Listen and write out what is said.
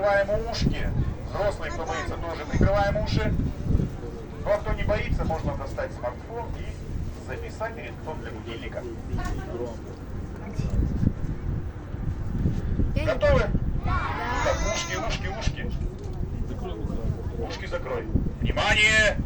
прикрываем ушки. Взрослые, кто боится, тоже прикрываем уши. Ну а кто не боится, можно достать смартфон и записать рингтон для будильника. Готовы? Так, ушки. Ушки закрой. Внимание!